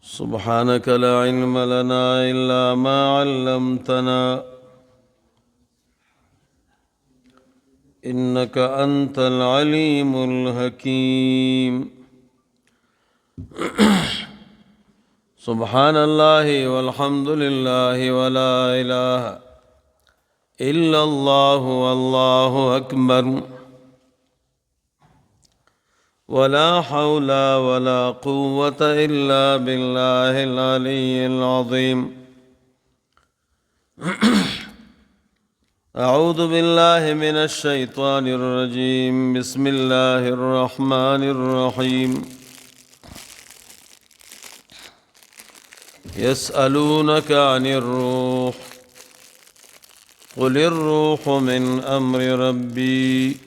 سبحانك لا علم لنا إلا ما علمتنا إنك أنت العليم الحكيم. سبحان الله والحمد لله ولا إله إلا الله والله أكبر ولا حول ولا قوة إلا بالله العلي العظيم. أعوذ بالله من الشيطان الرجيم. بسم الله الرحمن الرحيم. يسألونك عن الروح قل الروح من أمر ربي.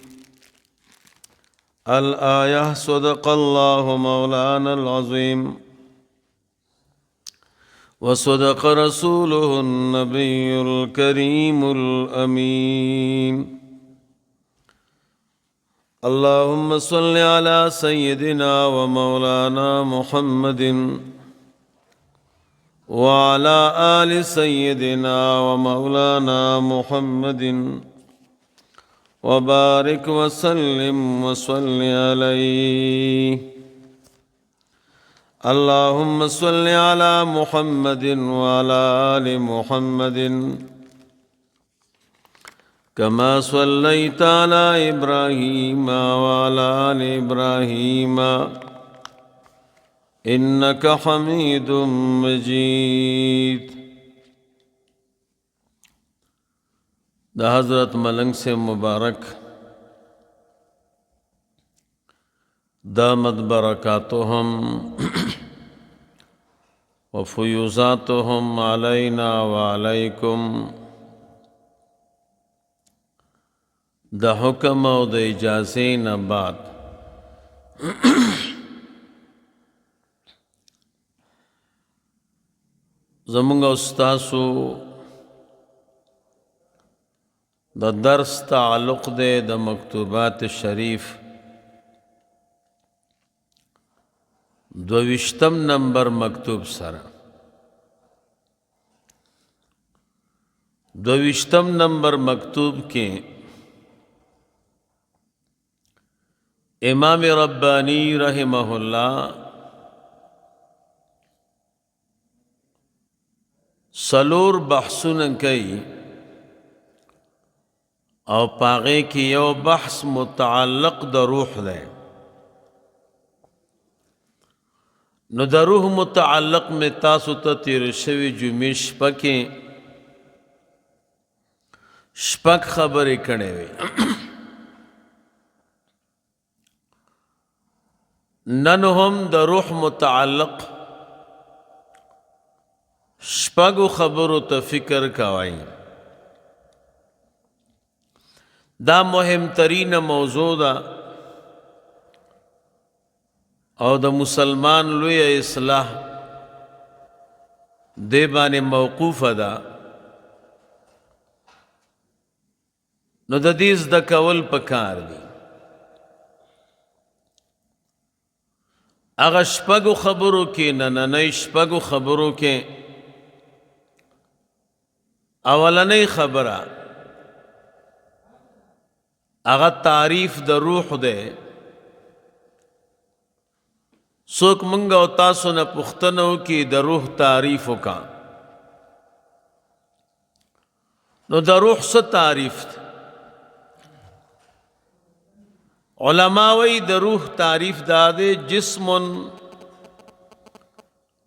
الآية. صدق الله مولانا العظيم وصدق رسوله النبي الكريم الأمين. اللهم صل على سيدنا ومولانا محمد وعلى آل سيدنا ومولانا محمد وبارك وسلم وصل عليه. اللهم صل على محمد وعلى آل محمد كما صليت على إبراهيم وعلى آل إبراهيم إنك حميد مجيد. دا حضرت ملنگ سے مبارک دامت برکاتهم وفیوزاتهم علینا وعلیکم. دا حکم او دا اجازین بعد زمونږ استاسو دا درس تعلق دے دا مکتوبات شریف 22 نمبر مکتوب سره. 22 نمبر مکتوب کے امام ربانی رحمہ اللہ سلور بحثون کئی او پاغے کی یو بحث متعلق دا روح دے. نو دا روح متعلق میں تاسو تا تیر شوی جمعی شپک خبری کنے وی. ننہم دا روح متعلق شپگو خبرو تا فکر کوائی. دا مهم ترین موضوع دا او دا مسلمان لوی اصلاح دے بانے موقوف دا. نو دا دیز دا کول پکار دی. اگا شپگو خبرو کے نننی شپگو خبرو کے اولنی خبرہ اغا تعریف دا روح دے. سوک منگا و تاسو نا پختنو کی دا روح تعریفو کا. نو دا روح سا تعریف دے. علماوی دا روح تعریف دا دے جسم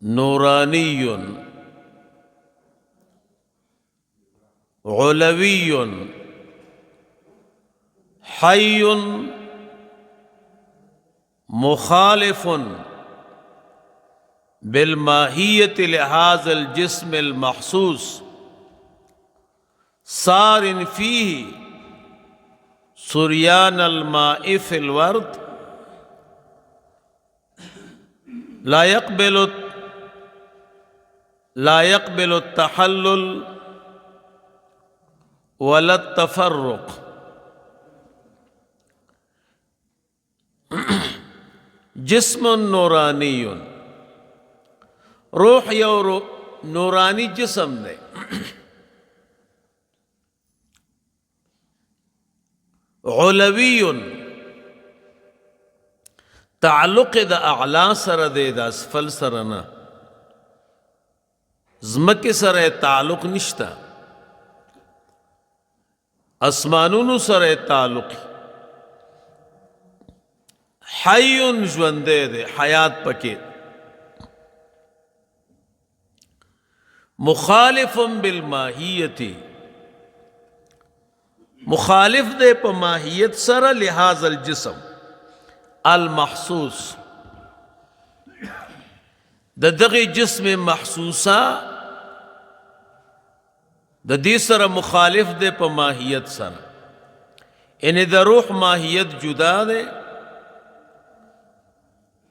نورانی علوی حی مخالف بالماہیت لهذا الجسم المحسوس سار فیہ سریان الماء فی الورد لا يقبل التحلل ولا التفرق. جسم نورانی روح یو نورانی جسم دے علوی تعلق د اعلا سره دی د اسفل سره نه زمکه سره تعلق نشتا اسمانونو سره تعلق حی ژوندی دی حیات پکې مخالف بالماهیت مخالف دے پا ماہیت سر لحاظ الجسم المحسوس د دغی جسم محسوسا د دی سر مخالف دے پا ماہیت سر یعنی د روح ماہیت جدا دے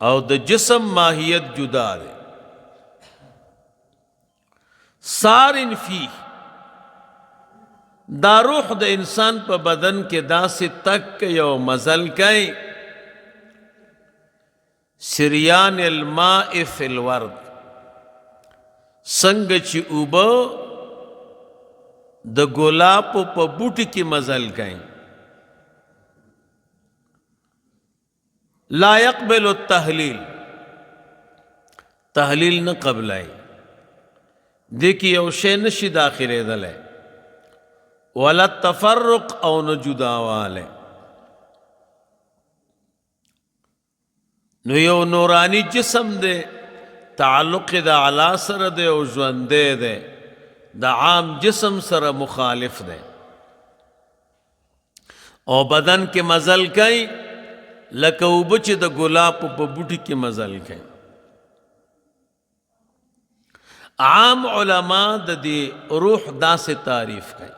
او د جسم ماہیت جدا دے سارن فی دا روح د انسان په بدن کې داسې تک یو مزل کوي سریان الماء فی الورد څنګه چې اوبه د ګلاب په بوټي کې مزل کوي لا يقبل التحلیل تحلیل نه قبلای دیکھ یو شی نشي داخله دله ولا تفرق او نه جداواله نو یو نورانی جسم دے تعلق د اعلی سره دے او ژوندی دے د عام جسم سره مخالف دے او بدن کې مزل کوي لکه اوبه چې د ګلاب په بوټي کې مزل کوي عام علما د دې روح داسې تعریف کوي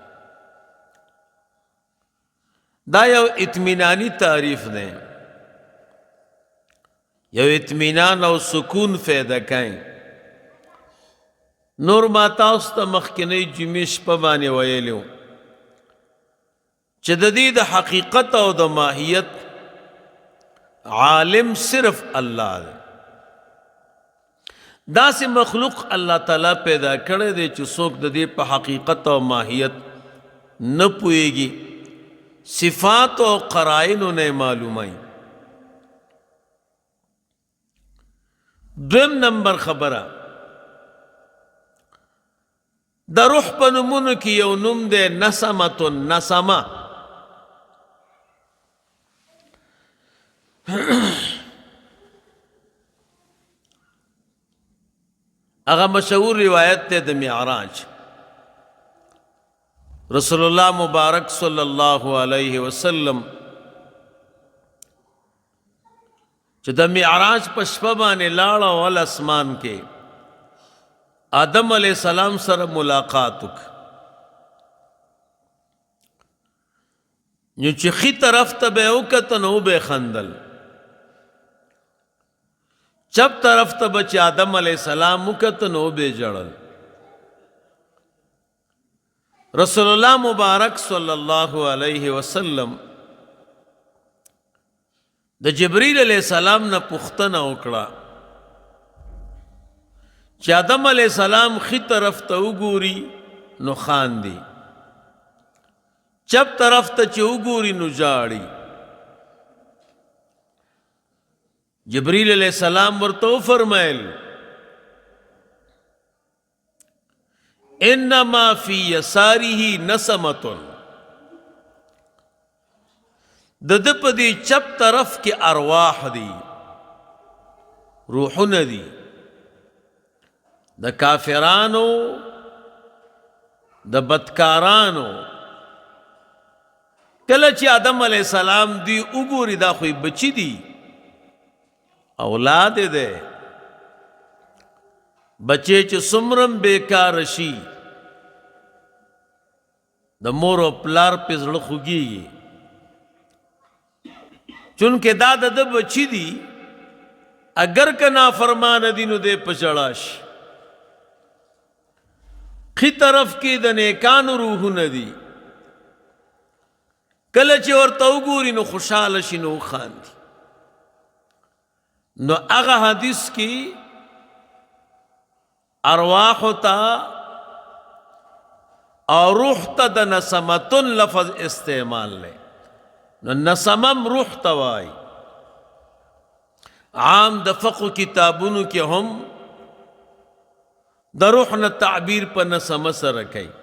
دا یو اطمینانی تعریف دی یو اطمینان او سکون فیده کوي نور ما تاسو ته مخکینی جمعې شپه باندې ویلو چې د دې د حقیقت او د ماهیت عالم صرف الله دی داسې مخلوق الله تعالی پیدا کړی دی چې څوک د دې په حقیقت او ماهیت نه پوهیږي صفات او قرائن نه معلومای دویم نمبر خبره د روح په نومونو کې یو نوم دی نسمه نسمه هغه مشهور روایت ته د معراج رسول الله مبارک صلی الله علیه وسلم چې د معراج په شپه باندې لاړ او اسمان کې آدم علیہ السلام سره ملاقات وک نو چې خي طرف ته به وکته نو به خندل چپ طرف ته بچ آدم علیہ السلام وکته نو به جړل رسول الله مبارک صلی الله علیه وسلم د جبرئیل علیہ السلام نه پوښتنه وکړه چې آدم علیہ السلام خي طرف ته وګوري نو خاندي چپ طرف ته چې وګوري نو جاړي جبرئیل علیہ السلام ورته فرمایل انما فی یساره نسمه د په دې چپ طرف کې ارواح دي روحونه دي د کافرانو د بدکارانو کله چې آدم علیہ السلام دی وګوري دا خو بچی دي اولاد دے بچے چې سمرم بیکار شي د مور او پلار په زړه خوږي چونکه دا د بچی دي اگر کنا فرمان دي نو دې پچړاش خي طرف کې د نیکانو روحونه دي کله چې ورته وګوري نو خوشاله شي نو خاندي نو هغه حدیث کې ارواح تا اور روح تا د نسمتن لفظ استعمال لے نو نسمم روح توائی. عام د فقه کتابونو کې هم د روح نه تعبیر په نسمه سره کوي.